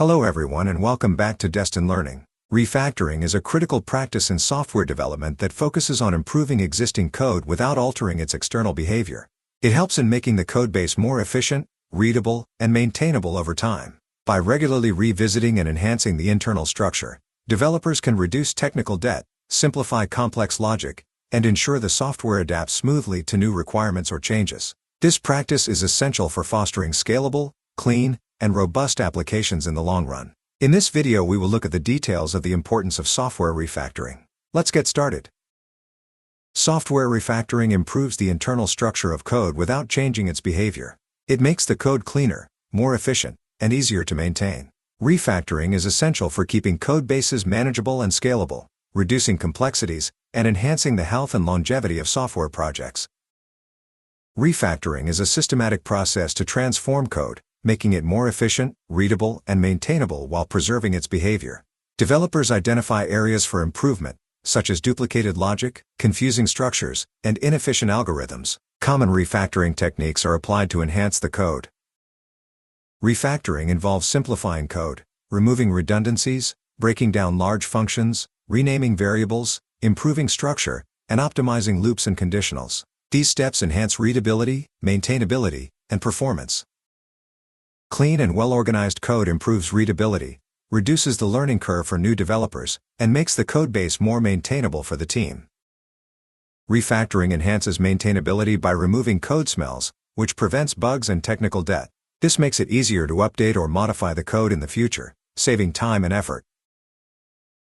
Hello everyone and welcome back to Destin Learning. Refactoring is a critical practice in software development that focuses on improving existing code without altering its external behavior. It helps in making the codebase more efficient, readable, and maintainable over time. By regularly revisiting and enhancing the internal structure, developers can reduce technical debt, simplify complex logic, and ensure the software adapts smoothly to new requirements or changes. This practice is essential for fostering scalable, clean, and robust applications in the long run. In this video we will look at the details of the importance of software refactoring. Let's get started. Software refactoring improves the internal structure of code without changing its behavior. It makes the code cleaner, more efficient, and easier to maintain. Refactoring is essential for keeping code bases manageable and scalable, reducing complexities, and enhancing the health and longevity of software projects. Refactoring is a systematic process to transform code, making it more efficient, readable, and maintainable while preserving its behavior. Developers identify areas for improvement, such as duplicated logic, confusing structures, and inefficient algorithms. Common refactoring techniques are applied to enhance the code. Refactoring involves simplifying code, removing redundancies, breaking down large functions, renaming variables, improving structure, and optimizing loops and conditionals. These steps enhance readability, maintainability, and performance. Clean and well-organized code improves readability, reduces the learning curve for new developers, and makes the codebase more maintainable for the team. Refactoring enhances maintainability by removing code smells, which prevents bugs and technical debt. This makes it easier to update or modify the code in the future, saving time and effort.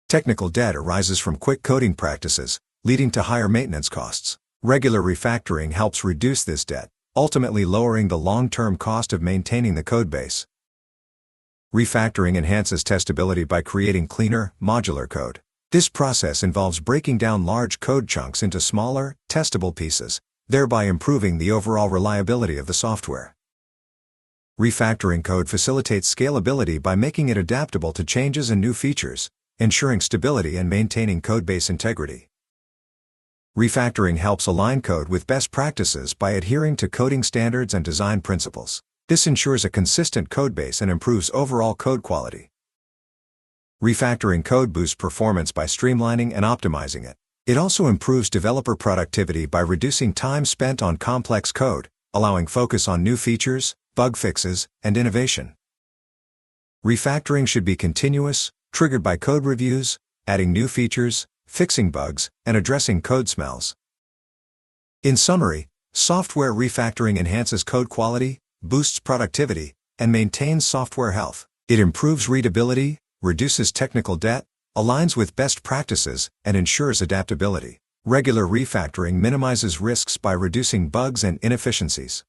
Technical debt arises from quick coding practices, leading to higher maintenance costs. Regular refactoring helps reduce this debt, ultimately lowering the long-term cost of maintaining the codebase. Refactoring enhances testability by creating cleaner, modular code. This process involves breaking down large code chunks into smaller, testable pieces, thereby improving the overall reliability of the software. Refactoring code facilitates scalability by making it adaptable to changes and new features, ensuring stability and maintaining codebase integrity. Refactoring helps align code with best practices by adhering to coding standards and design principles. This ensures a consistent codebase and improves overall code quality. Refactoring code boosts performance by streamlining and optimizing it. It also improves developer productivity by reducing time spent on complex code, allowing focus on new features, bug fixes, and innovation. Refactoring should be continuous, triggered by code reviews, adding new features, fixing bugs, and addressing code smells. In summary, software refactoring enhances code quality, boosts productivity, and maintains software health. It improves readability, reduces technical debt, aligns with best practices, and ensures adaptability. Regular refactoring minimizes risks by reducing bugs and inefficiencies.